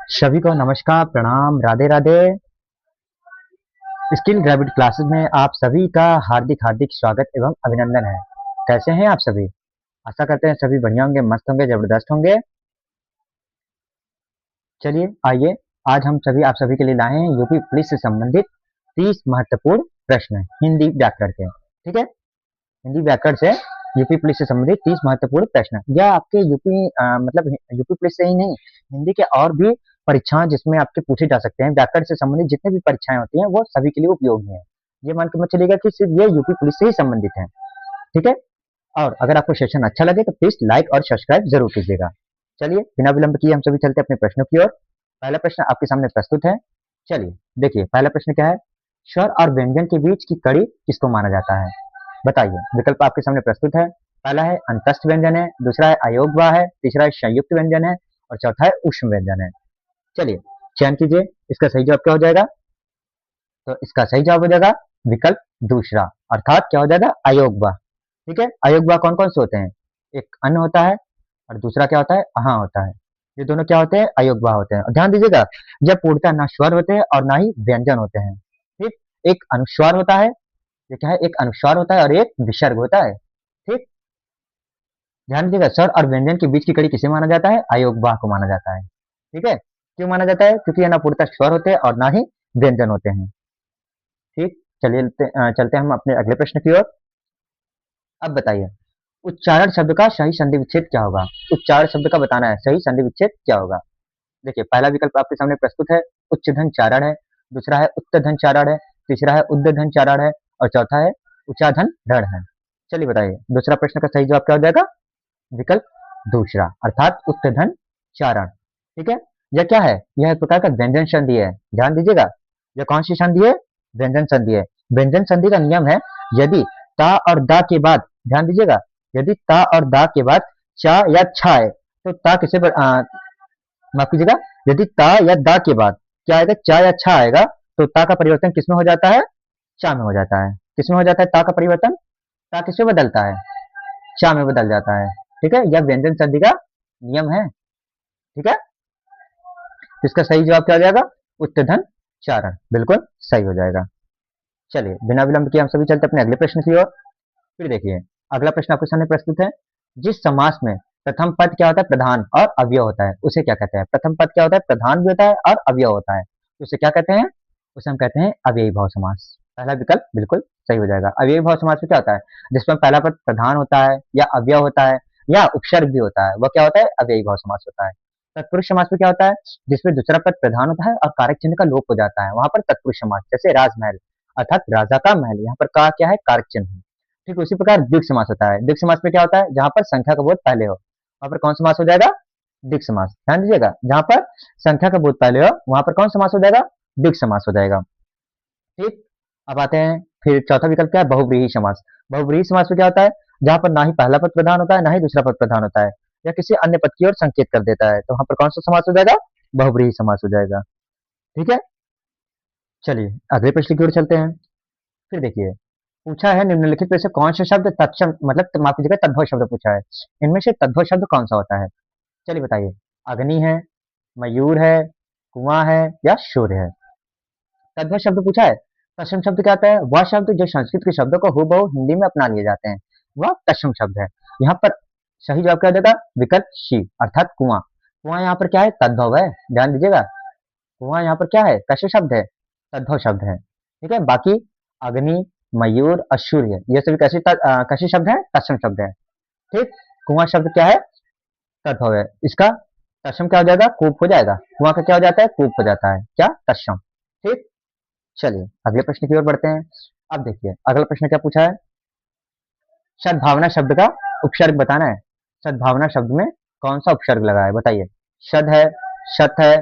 सभी को नमस्कार, प्रणाम, Radhe Radhe. Skill gravity classes में आप सभी का हार्दिक हार्दिक स्वागत एवं अभिनंदन है। कैसे हैं आप सभी? आशा करते हैं सभी बढ़िया होंगे, मस्त होंगे, जबरदस्त होंगे। चलिए आइए, आज हम सभी आप सभी के लिए लाए हैं यूपी पुलिस से संबंधित 30 महत्वपूर्ण प्रश्न हिंदी व्याकरण के। ठीक है, हिंदी व्याकरण से यूपी पुलिस से संबंधित 30 महत्वपूर्ण प्रश्न। यह आपके मतलब यूपी पुलिस से ही नहीं, हिंदी के और भी परीक्षाएं जिसमें आपके पूछे जा सकते हैं, व्याकरण से संबंधित जितने भी परीक्षाएं होती हैं वो सभी के लिए उपयोगी हैं। ये मान के मत चलिएगा कि सिर्फ ये यूपी पुलिस से ही संबंधित है। ठीक है, और अगर आपको सेशन अच्छा लगे तो प्लीज लाइक और सब्सक्राइब जरूर कीजिएगा। चलिए बिना विलंब किए हम सभी चलते हैं अपने प्रश्नों की ओर। पहला प्रश्न आपके सामने प्रस्तुत है। चलिए देखिए, पहला प्रश्न क्या है? स्वर और व्यंजन के बीच की कड़ी किसको माना जाता है? बताइए। विकल्प आपके सामने प्रस्तुत है। पहला है अंतस्थ व्यंजन है, दूसरा है अयोगवा है, तीसरा है संयुक्त व्यंजन है और चौथा है उष्म व्यंजन है। चलिए चयन कीजिए, इसका सही जवाब क्या हो जाएगा? तो इसका सही जवाब हो जाएगा विकल्प दूसरा, अर्थात क्या हो जाएगा? अयोगवा। ठीक है, अयोगवा कौन कौन से होते हैं? एक अन्न होता है और दूसरा क्या होता है? अहा होता है। ये दोनों क्या होते हैं? अयोगवा होते हैं। और ध्यान दीजिएगा, जब पूर्णतः ना स्वर होते हैं और ना ही व्यंजन होते हैं। ठीक, एक अनुस्वार होता है, ये क्या है? एक अनुस्वार होता है और एक विसर्ग होता है। ठीक, ध्यान दीजिएगा, स्वर और व्यंजन के बीच की कड़ी किसे माना जाता है? अयोगवाह को माना जाता है। ठीक है, क्यों माना जाता है? क्योंकि ये ना पूर्णतः स्वर होते हैं और ना ही व्यंजन होते हैं। ठीक, चलिए चलते हैं हम अपने अगले प्रश्न की ओर। अब बताइए, उच्चारण शब्द का सही संधि विच्छेद क्या होगा? उच्चारण शब्द का बताना है, सही संधि विच्छेद क्या होगा? देखिए, पहला विकल्प आपके सामने प्रस्तुत है, उच्च धन चारण है। दूसरा है उत्तर धन चारण है। तीसरा है उद्ध धन चारण है और चौथा है उच्चा धन ऋण है। चलिए बताइए, दूसरा प्रश्न का सही जवाब क्या हो जाएगा? विकल्प दूसरा, अर्थात उत्तर धन चारण। ठीक है, यह क्या है? यह एक प्रकार का व्यंजन संधि है। ध्यान दीजिएगा, यह कौन सी संधि है? व्यंजन संधि है। व्यंजन संधि का नियम है, यदि ता और दा के बाद, ध्यान दीजिएगा, यदि ता और दा के बाद चा या छा है तो ता किसे माफ कीजिएगा, यदि ता या दा के बाद क्या आएगा? चा या छा आएगा तो ता का परिवर्तन किसमें हो जाता है? चा में हो जाता है। किसमें हो जाता है ता का परिवर्तन? ता किसमें बदलता है? चा में बदल जाता है। ठीक है, यह व्यंजन संधि का नियम है। ठीक है, तो इसका सही जवाब क्या हो जाएगा? उत्तधन चारण, बिल्कुल सही हो जाएगा। चलिए बिना विलंब किए हम सभी चलते अपने अगले प्रश्न की ओर। फिर देखिए, अगला प्रश्न आपके सामने प्रस्तुत है। जिस समास में प्रथम पद क्या होता है? प्रधान और अव्यय होता है, उसे क्या कहते हैं? प्रथम पद क्या होता है? प्रधान भी होता है और अव्यय होता है, तो उसे क्या कहते हैं? उसे हम कहते हैं अव्ययी भाव समास। पहला विकल्प बिल्कुल सही हो जाएगा। अव्ययी भाव समास में क्या होता है? जिसमें पहला पद प्रधान होता है या अव्यय होता है या उपसर्ग भी होता है, वह क्या होता है? अव्ययी भाव समास होता है। तत्पुरुष समास में क्या होता है? जिसमें दूसरा पद प्रधान होता है और कारक चिन्ह का लोप हो जाता है, वहां पर तत्पुरुष समास। जैसे राजमहल, अर्थात राजा का महल, यहाँ पर का क्या है? कारक चिन्ह है। ठीक उसी प्रकार द्विग समास होता है। द्विग समास में क्या होता है? जहां पर संख्या का बोध पहले हो, वहां पर कौन समास हो जाएगा? द्विग समास। ध्यान दीजिएगा, जहां पर संख्या का बोध पहले हो वहां पर कौन समास हो जाएगा? द्विग समास हो जाएगा। ठीक, अब आते हैं फिर चौथा विकल्प क्या है? बहुव्रीहि समास। बहुव्रीहि समास में क्या होता है? जहां पर ना ही पहला पद प्रधान होता है ना ही दूसरा पद प्रधान होता है, या किसी अन्य पद की ओर संकेत कर देता है, तो वहां पर कौन सा समास हो जाएगा? बहुव्रीहि समास हो जाएगा। ठीक है, चलिए अगले प्रश्न की ओर चलते हैं। फिर देखिए, पूछा है निम्नलिखित में से कौन सा शब्द तत्सम मतलब माफ कीजिएगा तद्भव शब्द पूछा है, इनमें से तद्भव शब्द कौन सा होता है? चलिए बताइए। अग्नि है, मयूर है, कुआं है या सूर्य है? तद्भव शब्द पूछा है। तत्सम शब्द क्या आता है? वह शब्द जो संस्कृत के शब्दों को हूबहू हिंदी में अपना लिए जाते हैं, वह तत्सम शब्द है। यहाँ पर सही जवाब क्या हो जाएगा? विकल्प सी, अर्थात कुआं। कुआं यहाँ पर क्या है? तद्भव है। ध्यान दीजिएगा, कुआं यहाँ पर क्या है? कैसे शब्द है? तद्भव शब्द है। ठीक है, बाकी अग्नि, मयूर और सूर्य ये सभी कैसे शब्द है? तत्सम शब्द है। ठीक, कुआं शब्द क्या है? तद्भव है। इसका तत्सम क्या हो जाएगा? कूप हो जाएगा। कुआं का क्या हो जाता है? कूप हो जाता है। क्या? तत्सम। ठीक, चलिए अगले प्रश्न की ओर बढ़ते हैं। अब देखिए अगला प्रश्न क्या पूछा है? सद्भावना शब्द का उपसर्ग बताना है। सद्भावना शब्द में कौन सा उपसर्ग लगा है? बताइए। सद है, शत है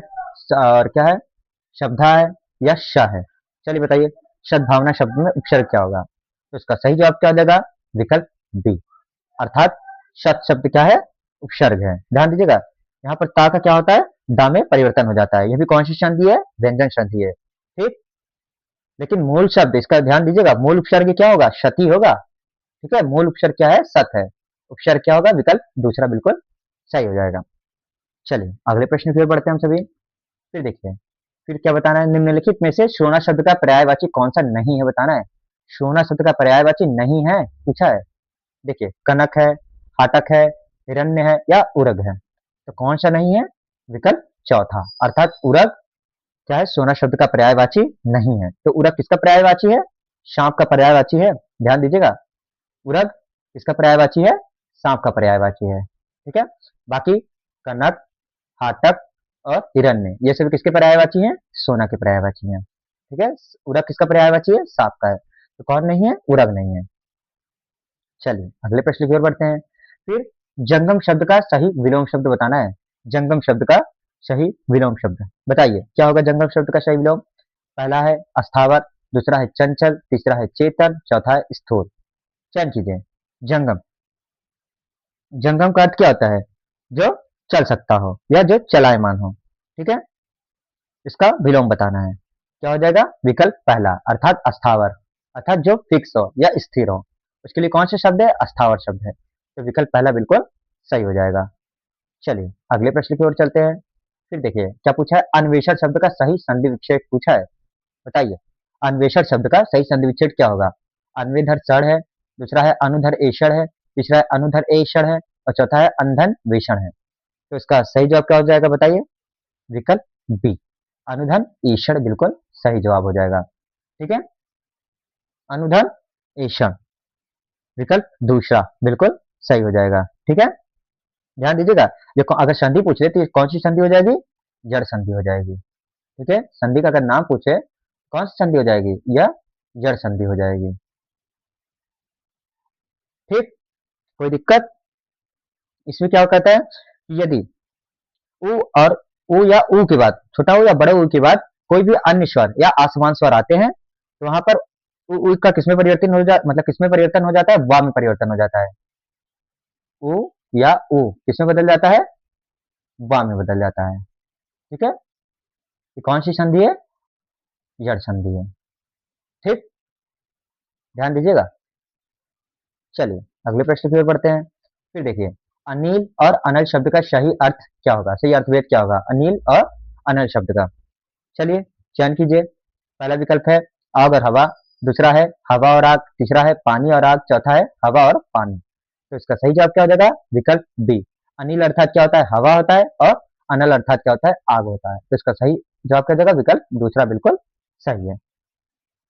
और क्या है? शब्दा है या श है? चलिए बताइए, सद्भावना शब्द में उपसर्ग क्या होगा? तो इसका सही जवाब क्या हो जाएगा? विकल्प बी, अर्थात सत शब्द क्या है? उपसर्ग है। ध्यान दीजिएगा, यहाँ पर ता का क्या होता है? दा में परिवर्तन हो जाता है। यह भी कौन सी संधि है? व्यंजन संधि है। ठीक, लेकिन मूल शब्द इसका ध्यान दीजिएगा, मूल उपसर्ग क्या होगा? शति होगा। ठीक है, मूल उपसर्ग क्या है? सत है। उपसर्ग क्या होगा? विकल्प दूसरा बिल्कुल सही हो जाएगा। चलिए अगले प्रश्न की ओर बढ़ते हैं हम सभी। फिर देखिए, फिर क्या बताना है, निम्नलिखित में से सोना शब्द का पर्यायवाची कौन सा नहीं है बताना है। सोना शब्द का पर्यायवाची नहीं है पूछा है। देखिए, कनक है, फाटक है, हिरण्य है या उरग है। तो कौन सा नहीं है? विकल्प चौथा, अर्थात उरग क्या है, सोना शब्द का पर्यायवाची नहीं है। तो उरग किसका पर्यायवाची है? सांप का पर्यायवाची है, ध्यान दीजिएगा। उरग किसका पर्यायवाची है? सांप का पर्यायवाची है। ठीक है, बाकी कनक, हाटक और हिरण्य ये सभी किसके पर्यायवाची हैं? सोना के पर्यायवाची हैं। ठीक है, उरग किसका पर्यायवाची है? सांप का है। तो कौन नहीं है? उरग नहीं है। चलिए अगले प्रश्न की ओर बढ़ते हैं। फिर जंगम शब्द का सही विलोम शब्द बताना है। जंगम शब्द का सही विलोम शब्द बताइए, क्या होगा जंगम शब्द का सही विलोम? पहला है अस्थावर, दूसरा है चंचल, तीसरा है चेतन, चौथा है स्थूल। चयन कीजिए। जंगम, जंगम का अर्थ क्या होता है? जो चल सकता हो या जो चलायमान हो। ठीक है, इसका विलोम बताना है। क्या हो जाएगा? विकल्प पहला, अर्थात अस्थावर, अर्थात जो फिक्स हो या स्थिर हो। उसके लिए कौन सा शब्द है? अस्थावर शब्द है। तो विकल्प पहला बिल्कुल सही हो जाएगा। चलिए अगले प्रश्न की ओर चलते हैं। फिर देखिए क्या पूछा है, अन्वेषण शब्द का सही संधि विच्छेद पूछा है। बताइए, अन्वेषण शब्द का सही संधि विच्छेद क्या होगा? अन्वेधर सड़ है, दूसरा है अनुधर एषण है, तीसरा है अनुधर एषण है और चौथा है अंधन वेषण है। तो इसका सही जवाब क्या हो जाएगा बताइए? विकल्प बी, अनुधन ईषण बिल्कुल सही जवाब हो जाएगा। ठीक है, अनुधन ईषण विकल्प दूसरा बिल्कुल सही हो जाएगा। ठीक है, ध्यान दीजिएगा। देखो अगर संधि पूछे तो ये कौन सी संधि हो जाएगी? जड़ संधि हो जाएगी। ठीक है, संधि का अगर नाम पूछे कौन सी संधि हो जाएगी? यह जड़ संधि हो जाएगी। ठीक, कोई दिक्कत? इसमें क्या कहता है कि यदि उ और उ या उ के बाद, छोटा उ या बड़े उ के बाद कोई भी अन्य स्वर या आसमान स्वर आते हैं तो वहां पर उ का किसमें परिवर्तन हो जा मतलब किसमें परिवर्तन हो जाता है? वा में परिवर्तन हो जाता है। उ या उ किसमें बदल जाता है? वा में बदल जाता है। ठीक है, ये कौन सी संधि है? जड़ संधि है। ठीक, ध्यान दीजिएगा। चलिए अगले प्रश्न की ओर बढ़ते हैं। फिर देखिए, अनिल और अनल शब्द का सही अर्थ क्या होगा? सही अर्थभेद क्या होगा अनिल और अनल शब्द का? चलिए चयन कीजिए। पहला विकल्प है आग और हवा, दूसरा है हवा और आग, तीसरा है पानी और आग, चौथा है हवा और पानी। तो इसका सही जवाब क्या हो जाएगा? विकल्प बी, अनिल अर्थात क्या होता है? हवा होता है और अनल अर्थात क्या होता है? आग होता है। तो इसका सही जवाब क्या हो जाएगा? विकल्प दूसरा बिल्कुल सही है।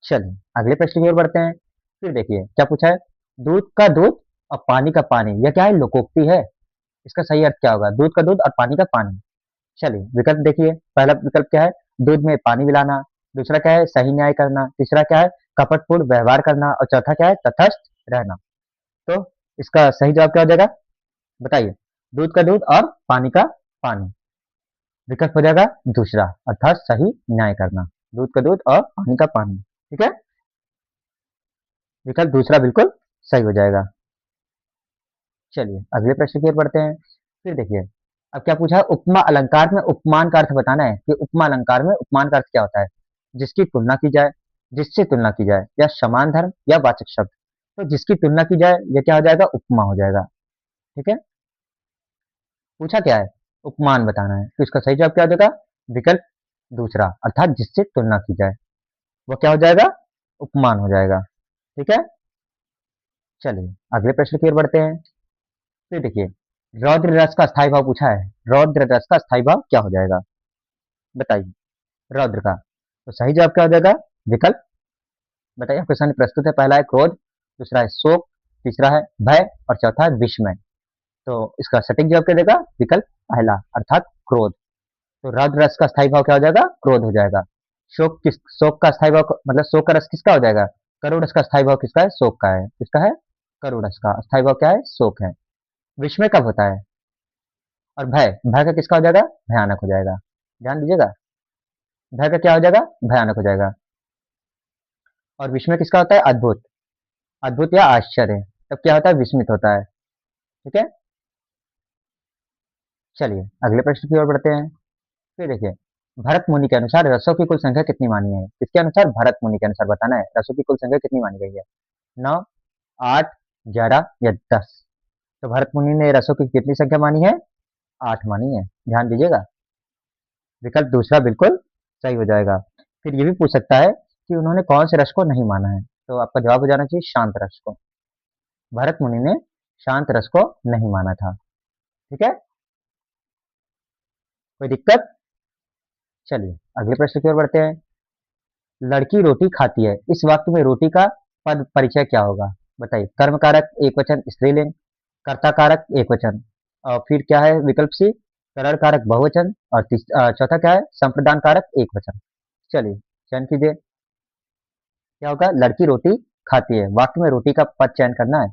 चलिए अगले प्रश्न की ओर बढ़ते हैं। फिर देखिए क्या पूछा है, दूध का दूध और पानी का पानी, यह क्या है? लोकोक्ति है। इसका सही अर्थ क्या होगा? दूध का दूध और पानी का पानी। चलिए विकल्प देखिए, पहला विकल्प क्या है? दूध में पानी मिलाना, दूसरा क्या है? सही न्याय करना, तीसरा क्या है? कपटपूर्ण व्यवहार करना और चौथा क्या है? तटस्थ रहना। तो इसका सही जवाब क्या हो जाएगा बताइए? दूध का दूध और पानी का पानी, विकल्प हो जाएगा दूसरा, अर्थात सही न्याय करना। दूध का दूध और पानी का पानी। ठीक है, विकल्प दूसरा बिल्कुल सही हो जाएगा। चलिए अगले प्रश्न की ओर बढ़ते हैं। फिर देखिए अब क्या पूछा है, उपमा अलंकार में उपमान का अर्थ बताना है कि उपमा अलंकार में उपमान का अर्थ क्या होता है? जिसकी तुलना की जाए, जिससे तुलना की जाए या समान धर्म या वाचक शब्द। तो जिसकी तुलना की जाए यह क्या हो जाएगा? उपमा हो जाएगा। ठीक है, पूछा क्या है? उपमान बताना है, तो इसका सही जवाब क्या हो जाएगा? विकल्प दूसरा, अर्थात जिससे तुलना की जाए, वो क्या हो जाएगा? उपमान हो जाएगा। ठीक है, चलिए अगले प्रश्न की ओर बढ़ते हैं। फिर देखिए, रौद्र रस का स्थायी भाव पूछा है। रौद्र रस का स्थायी भाव क्या हो जाएगा बताइए? रौद्र का तो सही जवाब क्या हो जाएगा? विकल्प बताइए, आपके सामने प्रस्तुत है। पहला है क्रोध, दूसरा है शोक, तीसरा है भय और चौथा है विस्मय। तो इसका सटीक जवाब क्या देगा? विकल्प पहला, अर्थात क्रोध। तो रौद्र रस का स्थायी भाव क्या हो जाएगा? क्रोध हो जाएगा। शोक का स्थायी भाव मतलब शोक का रस किसका हो जाएगा? करुण रस का स्थायी भाव किसका है? शोक का है। किसका है? करुण रस का स्थायी भाव क्या है? शोक है। विस्मय कब होता है? और भय, भय का किसका हो जाएगा? भयानक हो जाएगा। ध्यान दीजिएगा, भय का क्या हो जाएगा? भयानक हो जाएगा। और विस्मय किसका होता है? अद्भुत, अद्भुत या आश्चर्य। तब क्या होता है? विस्मित होता है। ठीक है, चलिए अगले प्रश्न की ओर बढ़ते हैं। फिर देखिए, भरत मुनि के अनुसार रसों की कुल संख्या कितनी मानी है? किसके अनुसार? भरत मुनि के अनुसार बताना है रसों की कुल संख्या कितनी मानी गई है। 9, 8, 11 या 10। तो भरत मुनि ने रसों की कितनी संख्या मानी है? 8 मानी है। ध्यान दीजिएगा, विकल्प दूसरा बिल्कुल सही हो जाएगा। फिर ये भी पूछ सकता है कि उन्होंने कौन से रस को नहीं माना है, तो आपका जवाब हो जाना चाहिए शांत रस को। भरत मुनि ने शांत रस को नहीं माना था। ठीक है, कोई दिक्कत? चलिए अगले प्रश्न की ओर बढ़ते हैं। लड़की रोटी खाती है, इस वाक्य में रोटी का पद परिचय क्या होगा? बताइए। कर्म कारक एक वचन स्त्रीलिंग, कर्ता कारक एक वचन, और फिर क्या है विकल्प सी, करण कारक बहुवचन, और चौथा क्या है, संप्रदान कारक एक वचन। चलिए चयन कीजिए, क्या होगा? लड़की रोटी खाती है, वाक्य में रोटी का पद चयन करना है,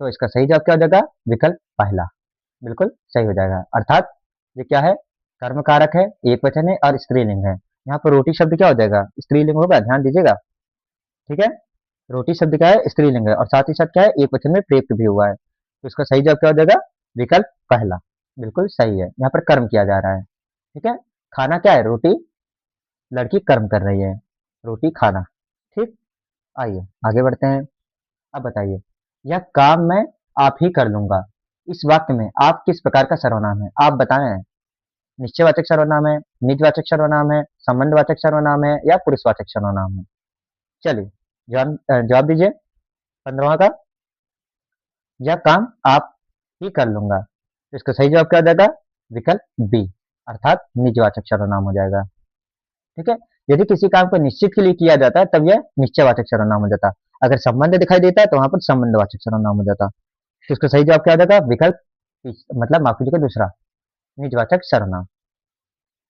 तो इसका सही जवाब क्या हो जाएगा? विकल्प पहला बिल्कुल सही हो जाएगा। अर्थात ये क्या है? कर्म कारक है, एक वचन है और स्त्रीलिंग है। यहाँ पर रोटी शब्द क्या हो जाएगा? स्त्रीलिंग होगा, ध्यान दीजिएगा। ठीक है, रोटी शब्द क्या है? स्त्रीलिंग है, और साथ ही साथ क्या है? एक वचन में प्रयुक्त भी हुआ है, तो इसका सही जवाब क्या हो जाएगा? विकल्प पहला बिल्कुल सही है। यहाँ पर कर्म किया जा रहा है। ठीक है, खाना क्या है? रोटी। लड़की कर्म कर रही है, रोटी खाना। ठीक, आइए आगे बढ़ते हैं। अब बताइए, यह काम मैं आप ही कर लूंगा, इस वाक्य में आप किस प्रकार का सर्वनाम है? आप बताएं। निश्चयवाचक सर्वनाम है, निजवाचक सर्वनाम है, संबंधवाचक सर्वनाम है, या पुरुषवाचक सर्वनाम है? चलिए जवाब दीजिए 15वां का। यह काम आप ही कर लूंगा, तो इसका सही जवाब क्या हो जाएगा? विकल्प बी, अर्थात निजवाचक सर्वनाम हो जाएगा। ठीक है, यदि किसी काम को निश्चित के लिए किया जाता है तब यह निश्चयवाचक सर्वनाम हो जाता। अगर संबंध दिखाई देता है तो वहां पर संबंधवाचक सर्वनाम हो जाता। तो इसका सही जवाब क्या हो जाएगा? विकल्प मतलब माफ कीजिएगा दूसरा, निजवाचक सर्वनाम।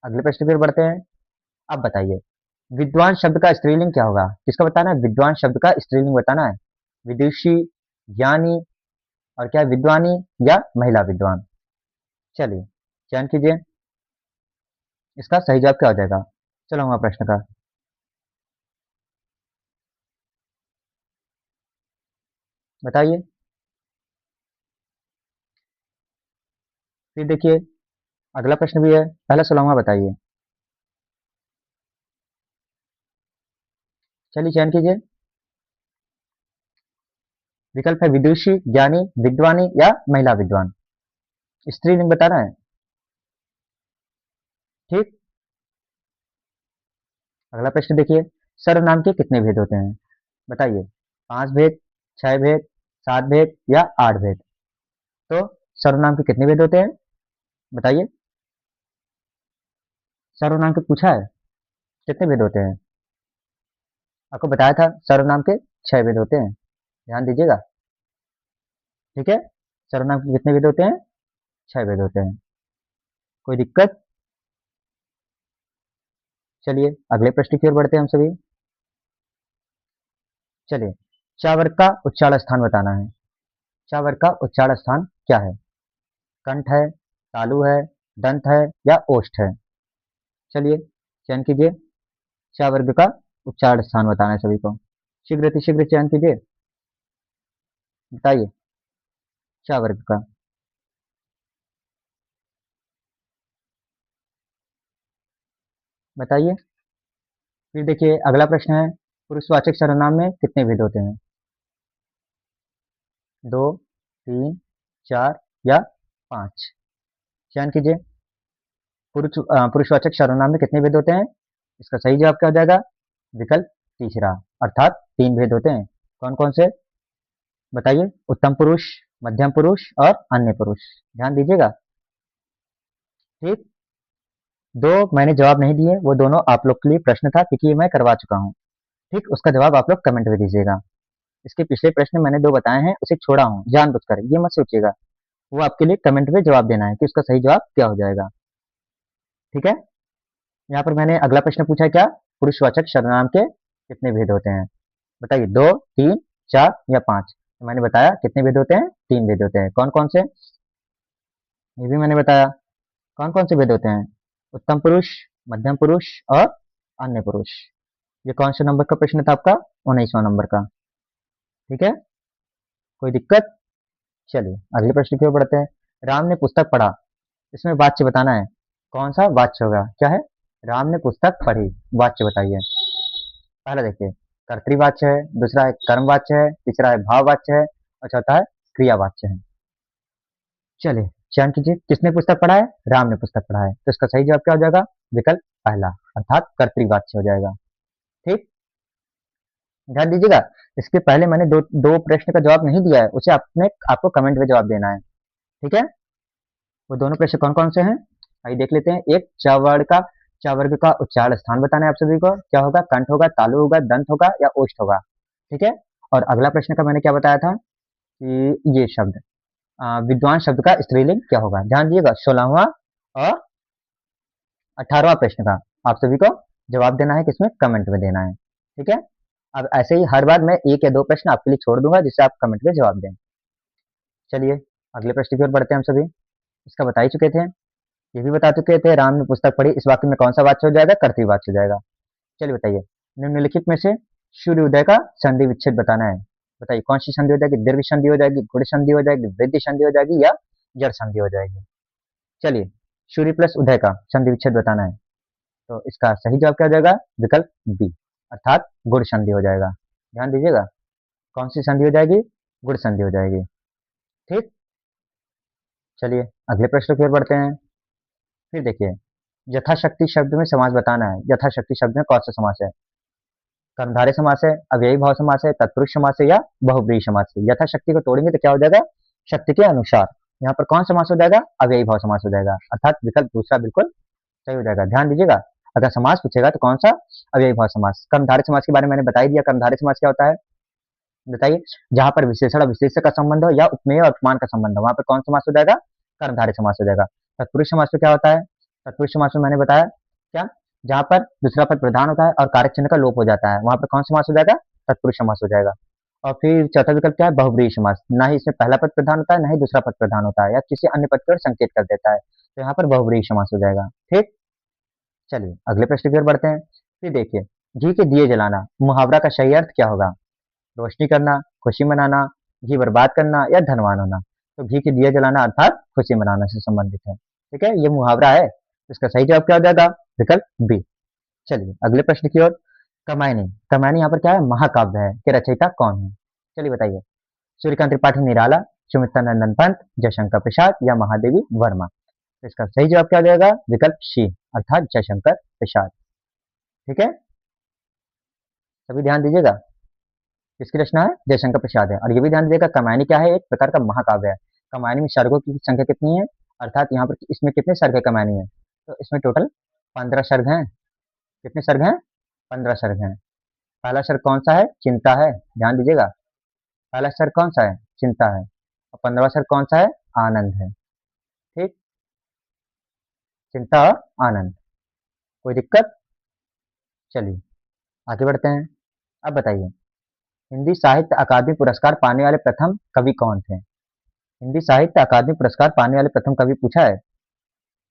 अगले प्रश्न की ओर बढ़ते हैं। अब बताइए, विद्वान शब्द का स्त्रीलिंग क्या होगा? किसका बताना है? विद्वान शब्द का स्त्रीलिंग बताना है। विदुषी, ज्ञानी, और क्या है? विद्वानी या महिला विद्वान। चलिए चयन कीजिए, इसका सही जवाब क्या हो जाएगा? चलो हम प्रश्न का बताइए। फिर देखिए अगला प्रश्न भी है, पहला 16वां बताइए। चलिए चयन कीजिए, विकल्प है विदुषी, ज्ञानी, विद्वानी या महिला विद्वान। स्त्रीलिंग बताना है। ठीक, अगला प्रश्न देखिए, सर्वनाम के कितने भेद होते हैं? बताइए। 5 भेद, 6 भेद, 7 भेद या 8 भेद? तो सर्वनाम के कितने भेद होते हैं? बताइए। सर्वनाम के पूछा है, कितने भेद होते हैं? आपको बताया था सर्वनाम के 6 भेद होते हैं, ध्यान दीजिएगा। ठीक है, सर्वनाम के कितने भेद होते हैं? 6 भेद होते हैं। कोई दिक्कत? चलिए अगले प्रश्न की ओर बढ़ते हैं हम सभी। चलिए, चा वर्ग का उच्चारण स्थान बताना है। चा वर्ग का उच्चारण स्थान क्या है? कंठ है, तालु है, दंत है या ओष्ठ है? चलिए चयन कीजिए, चा वर्ग का उच्चारण स्थान बताना है सभी को। शीघ्र अतिशीघ्र चयन कीजिए, बताइए। चा वर्ग का बताइए। फिर देखिए अगला प्रश्न है, पुरुषवाचक सर्वनाम में कितने भेद होते हैं? 2, 3, 4 या 5? चयन कीजिए, पुरुषवाचक सर्वनाम में कितने भेद होते हैं? इसका सही जवाब क्या हो जाएगा? विकल्प तीसरा, अर्थात 3 भेद होते हैं। कौन कौन से? बताइए। उत्तम पुरुष, मध्यम पुरुष और अन्य पुरुष। ध्यान दीजिएगा। ठीक, दो मैंने जवाब नहीं दिए, वो दोनों आप लोग के लिए प्रश्न था, क्योंकि ये मैं करवा चुका हूँ। ठीक, उसका जवाब आप लोग कमेंट में दीजिएगा। इसके पिछले प्रश्न मैंने 2 बताए हैं, उसे छोड़ा हूँ जानबूझकर, ये मत सोचिएगा। वो आपके लिए कमेंट में जवाब देना है कि उसका सही जवाब क्या हो जाएगा। ठीक है, यहाँ पर मैंने अगला प्रश्न पूछा, क्या पुरुषवाचक सर्वनाम के कितने भेद होते हैं? बताइए। 2, 3, 4 या 5? तो मैंने बताया कितने भेद होते हैं? 3 भेद होते हैं। कौन कौन से? ये भी मैंने बताया। कौन कौन से भेद होते हैं? उत्तम पुरुष, मध्यम पुरुष और अन्य पुरुष। ये कौन से नंबर का प्रश्न था आपका? 19वां नंबर का। ठीक है, कोई दिक्कत? चलिए अगले प्रश्न की ओर बढ़ते हैं। राम ने पुस्तक पढ़ा, इसमें वाच्य बताना है। कौन सा वाच्य होगा? क्या है? राम ने पुस्तक पढ़ी, वाच्य बताइए। पहला देखिए, कर्तृवाच्य है, दूसरा है कर्मवाच्य है, तीसरा है भाववाच्य है और चौथा है क्रियावाच्य है। चलिए चयन कीजिए, किसने पुस्तक पढ़ा है? राम ने पुस्तक पढ़ा है। तो इसका सही जवाब क्या हो जाएगा? विकल्प पहला, अर्थात कर्तृवाच्य हो जाएगा। ठीक, ध्यान दीजिएगा। इसके पहले मैंने दो दो प्रश्न का जवाब नहीं दिया है, उसे आपने आपको कमेंट में जवाब देना है। ठीक है, वो दोनों प्रश्न कौन कौन से हैं आइए देख लेते हैं। एक, च वर्ग का उच्चारण स्थान बताना है आप सभी को। क्या होगा? कंठ होगा, तालु होगा, दंत होगा या ओष्ठ होगा। ठीक है, और अगला प्रश्न का मैंने क्या बताया था कि ये शब्द विद्वान शब्द का स्त्रीलिंग क्या होगा। ध्यान दीजिएगा, 16वां और 18वां प्रश्न का आप सभी को जवाब देना है, किसमें? कमेंट में देना है। ठीक है, अब ऐसे ही हर बार मैं एक या दो प्रश्न आपके लिए छोड़ दूंगा जिससे आप कमेंट में जवाब दें। चलिए अगले प्रश्न की ओर बढ़ते हैं हम सभी। इसका बता ही चुके थे, ये भी बता चुके थे, राम ने पुस्तक पढ़ी, इस वाक्य में कौन सा वाच्य हो जाएगा? कर्तृवाच्य हो जाएगा। चलिए बताइए, निम्नलिखित में से सूर्योदय का संधि विच्छेद बताना है। बताइए कौन सी संधि हो जाएगी? दीर्घ संधि हो जाएगी, गुण संधि हो जाएगी, वृद्धि संधि हो जाएगी या जड़ संधि हो जाएगी। चलिए, सूर्य प्लस उदय का संधि विच्छेद बताना है, तो इसका सही जवाब क्या हो जाएगा? विकल्प बी, अर्थात गुण संधि हो जाएगा। ध्यान दीजिएगा, कौन सी संधि हो जाएगी? गुण संधि हो जाएगी। ठीक, चलिए अगले प्रश्न की ओर बढ़ते हैं। फिर देखिए, यथाशक्ति शब्द में समास बताना है। यथाशक्ति शब्द में कौन सा समास है? कर्मधारय समास है, अव्ययी भाव समास है, तत्पुरुष समास है या बहुब्रीहि समास है। यथाशक्ति को तोड़ेंगे तो क्या हो जाएगा? शक्ति के अनुसार। यहाँ पर कौन समास हो जाएगा? अव्ययी भाव समास हो जाएगा, अर्थात विकल्प दूसरा बिल्कुल सही हो जाएगा। ध्यान दीजिएगा, अगर समास पूछेगा तो कौन सा? अव्ययी भाव समास। कर्मधारय समास के बारे में मैंने बता ही दिया। कर्मधारय समास क्या होता है बताइए? जहां पर विशेषण और विशेषक का संबंध हो या उपमेय और उपमान का संबंध हो, वहां पर कौन समास हो जाएगा? कर्मधारय समास हो जाएगा। तत्पुरुष समास में क्या होता है? तत्पुरुष समास में मैंने बताया क्या, जहां पर दूसरा पद प्रधान होता है और कारक चिन्ह का लोप हो जाता है, वहां पर कौन समास हो जाएगा? तत्पुरुष समास हो जाएगा। और फिर चौथा विकल्प क्या है? बहुब्रीहि समास। ना ही इसमें पहला पद प्रधान होता है, ना ही दूसरा पद प्रधान होता है, या किसी अन्य पद की ओर संकेत कर देता है, तो यहाँ पर बहुब्रीहि समास हो जाएगा। ठीक, चलिए अगले प्रश्न की ओर बढ़ते हैं। फिर देखिए, घी के दिए जलाना, मुहावरा का सही अर्थ क्या होगा? रोशनी करना, खुशी मनाना, घी बर्बाद करना या धनवान होना। तो घी के दिए जलाना अर्थात खुशी मनाने से संबंधित है। ठीक है, ये मुहावरा है, इसका सही जवाब क्या हो जाएगा? विकल्प बी। चलिए अगले प्रश्न की ओर। कमायनी, कमायनी यहाँ पर क्या है? महाकाव्य है, के रचयिता कौन है? चलिए बताइए, सूर्यकांत त्रिपाठी निराला, सुमित्रा नंदन पंत, जयशंकर प्रसाद या महादेवी वर्मा। तो इसका सही जवाब क्या हो जाएगा? विकल्प सी, अर्थात जयशंकर प्रसाद। ठीक है, सभी ध्यान दीजिएगा, किसकी रचना है? जयशंकर प्रसाद है। और ये भी ध्यान दीजिएगा, कमायनी क्या है? एक प्रकार का महाकाव्य है। कमायनी में सर्गों की संख्या कितनी है, अर्थात यहाँ पर इसमें कितने सर्ग है कमायनी में? तो इसमें टोटल 15 सर्ग हैं। कितने सर्ग हैं? 15 सर्ग हैं। पहला सर्ग कौन सा है? चिंता है। ध्यान दीजिएगा, पहला सर्ग कौन सा है? चिंता है। और 15वां सर्ग कौन सा है? आनंद है। ठीक, चिंता और आनंद, कोई दिक्कत? चलिए आगे बढ़ते हैं। अब बताइए, हिंदी साहित्य अकादमी पुरस्कार पाने वाले प्रथम कवि कौन थे? हिंदी साहित्य अकादमी पुरस्कार पाने वाले प्रथम कवि पूछा है,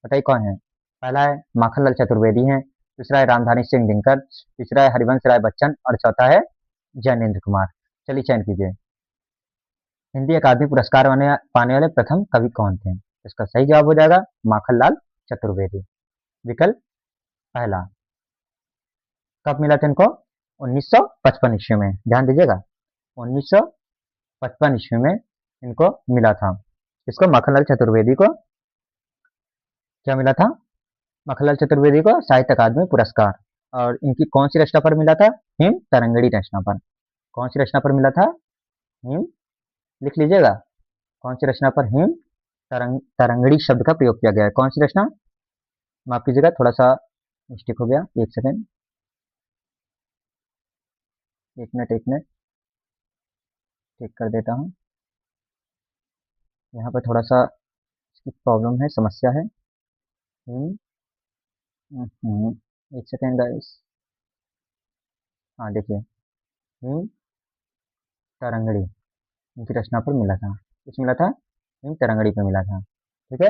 बताइए कौन है? पहला है माखनलाल चतुर्वेदी है, दूसरा है रामधारी सिंह दिनकर, तीसरा है हरिवंश राय बच्चन और चौथा है जैनेन्द्र कुमार। चलिए चयन कीजिए, हिंदी अकादमी पुरस्कार पाने वाले प्रथम कवि कौन थे? इसका सही जवाब हो जाएगा माखनलाल चतुर्वेदी, विकल्प पहला। कब मिला था इनको? 1955 ईस्वी में। ध्यान दीजिएगा, 1955 ईस्वी में इनको मिला था। इसको माखनलाल चतुर्वेदी को क्या मिला था? माखनलाल चतुर्वेदी को साहित्य अकादमी पुरस्कार। और इनकी कौन सी रचना पर मिला था? हिम तरंगड़ी रचना पर। कौन सी रचना पर मिला था? हिम, लिख लीजिएगा, कौन सी रचना पर हिम तरंगड़ी शब्द का प्रयोग किया गया है? कौन सी रचना? माफ कीजिएगा, थोड़ा सा मिस्टेक हो गया, एक सेकेंड, एक मिनट ठीक कर देता हूँ। यहाँ पर थोड़ा सा प्रॉब्लम है, समस्या है। हिम, एक सेकेंड गाइस। हाँ देखिए, हिम तरंगड़ी इनकी रचना पर मिला था। किस मिला था? हिम तरंगड़ी पर मिला था। ठीक है,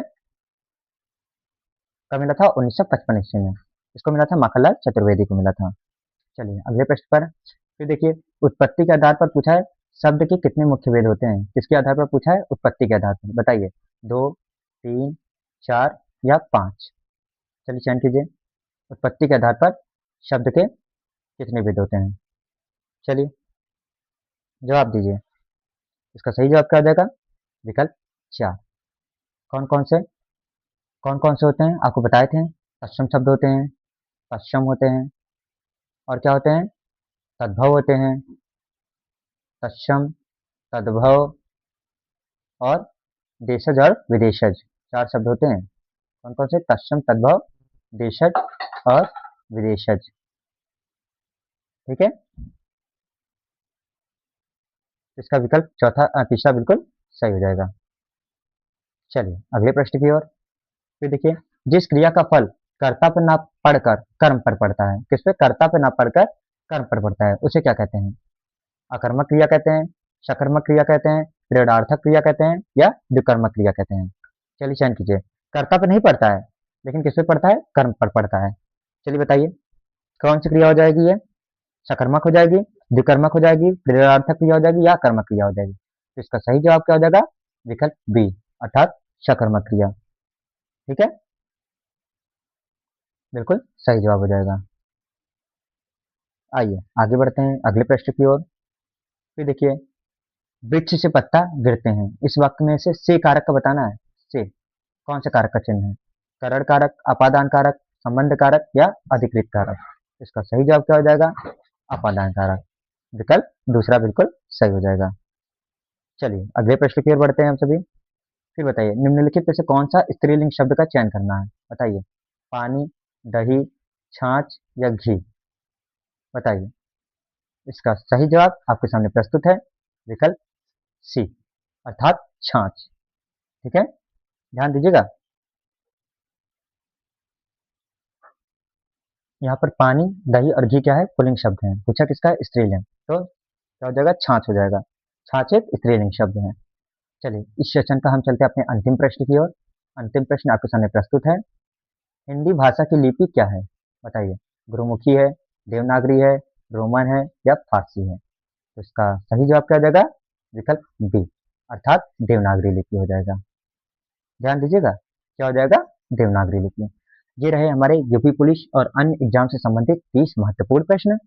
कब मिला था? 1955 ईस्वी में। इसको मिला था माखनलाल चतुर्वेदी को मिला था। चलिए अगले प्रश्न पर। फिर देखिए, उत्पत्ति के आधार पर पूछा है, शब्द के कितने मुख्य भेद होते हैं? किसके आधार पर पूछा है? उत्पत्ति के आधार पर। बताइए, 2, 3, 4 या 5। चलिए चयन कीजिए, उत्पत्ति के आधार पर शब्द के कितने भेद होते हैं? चलिए जवाब दीजिए, इसका सही जवाब क्या हो जाएगा? विकल्प 4। कौन कौन से होते हैं आपको बताए थे। तत्सम शब्द होते हैं, तत्सम होते हैं, और क्या होते हैं, तद्भव होते हैं। तत्सम, तद्भव और देशज और विदेशज, 4 शब्द होते हैं। कौन कौन से, तत्सम, तद्भव, देशज और विदेशज। ठीक है, इसका विकल्प तीसरा बिल्कुल सही हो जाएगा। चलिए अगले प्रश्न की ओर। फिर देखिए, जिस क्रिया का फल कर्ता पर ना पढ़कर कर्म पर पड़ता है, किस पे, कर्ता पर ना पढ़कर कर्म पर पड़ता है, उसे क्या कहते हैं। अकर्मक क्रिया कहते हैं, सकर्मक क्रिया कहते हैं, क्रियार्थक क्रिया कहते हैं, या विकर्मक क्रिया कहते हैं। चलिए चयन कीजिए। कर्ता पर नहीं पड़ता है, लेकिन किस पे पड़ता है, कर्म पर पड़ता है। चलिए बताइए कौन सी क्रिया हो जाएगी ये, सकर्मक हो जाएगी, विकर्मक हो जाएगी, क्रियार्थक क्रिया हो जाएगी, या कर्मक क्रिया हो जाएगी। तो इसका सही जवाब क्या हो जाएगा, विकल्प बी, अर्थात सकर्मक क्रिया। ठीक है, बिल्कुल सही जवाब हो जाएगा। आइए आगे बढ़ते हैं अगले प्रश्न की ओर। फिर देखिए, वृक्ष से पत्ता गिरते हैं, इस वाक्य में से कारक का बताना है। से कौन से कारक का चिन्ह है, करण कारक, अपादान कारक, संबंध कारक, या अधिकृत कारक। इसका सही जवाब क्या हो जाएगा, अपादान कारक, विकल्प दूसरा बिल्कुल सही हो जाएगा। चलिए अगले प्रश्न की ओर बढ़ते हैं हम सभी। फिर बताइए, निम्नलिखित में से कौन सा स्त्रीलिंग शब्द का चयन करना है, बताइए। पानी, दही, छाछ या घी, बताइए। इसका सही जवाब आपके सामने प्रस्तुत है, विकल्प सी, अर्थात छाछ। ठीक है, ध्यान दीजिएगा। यहाँ पर पानी, दही और घी क्या है, पुल्लिंग शब्द है, पूछा किसका है, स्त्रीलिंग, तो क्या हो जाएगा, छाछ हो जाएगा। छाछ एक स्त्रीलिंग शब्द है। चलिए इस सेशन का हम चलते हैं अपने अंतिम प्रश्न की ओर। अंतिम प्रश्न आपके सामने प्रस्तुत है, हिंदी भाषा की लिपि क्या है, बताइए। गुरुमुखी है, देवनागरी है, रोमन है, या फारसी है। तो इसका सही जवाब क्या हो जाएगा, विकल्प बी, अर्थात देवनागरी लिपि हो जाएगा। ध्यान दीजिएगा, क्या हो जाएगा, देवनागरी लिपि। ये रहे हमारे यूपी पुलिस और अन्य एग्जाम से संबंधित 30 महत्वपूर्ण प्रश्न।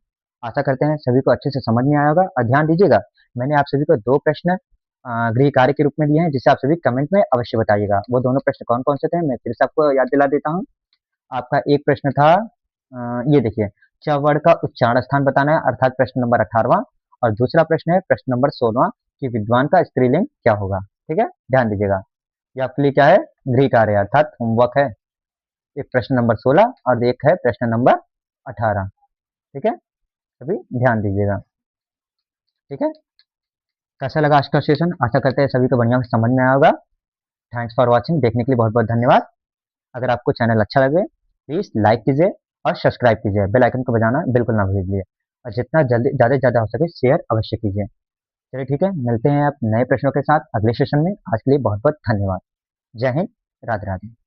आशा करते हैं सभी को अच्छे से समझ में आया होगा। और ध्यान दीजिएगा, मैंने आप सभी को 2 प्रश्न गृह कार्य के रूप में दिए हैं, जिसे आप सभी कमेंट में अवश्य बताइएगा। वो दोनों प्रश्न कौन कौन से थे, मैं फिर से आपको याद दिला देता हूँ। आपका एक प्रश्न था, ये देखिए, चवड़ का उच्चारण स्थान बताना है, अर्थात प्रश्न नंबर 18वां। और दूसरा प्रश्न है प्रश्न नंबर 16वां, कि विद्वान का स्त्रीलिंग क्या होगा। ठीक है, ध्यान दीजिएगा। ये आपके लिए क्या है, गृह कार्य अर्थात होमवर्क है। एक प्रश्न नंबर 16 और एक है प्रश्न नंबर 18। ठीक है, सभी ध्यान दीजिएगा। ठीक है, कैसा लगा आज का सेशन, आशा करते हैं सभी को बढ़िया समझ में आया होगा। थैंक्स फॉर वॉचिंग, देखने के लिए बहुत बहुत धन्यवाद। अगर आपको चैनल अच्छा लगे प्लीज लाइक कीजिए और सब्सक्राइब कीजिए, बेल आइकन को बजाना बिल्कुल ना भूलिए, और जितना जल्दी ज़्यादा से ज़्यादा हो सके शेयर अवश्य कीजिए। चलिए ठीक है, मिलते हैं आप नए प्रश्नों के साथ अगले सेशन में। आज के लिए बहुत बहुत धन्यवाद। जय हिंद, राधे राधे।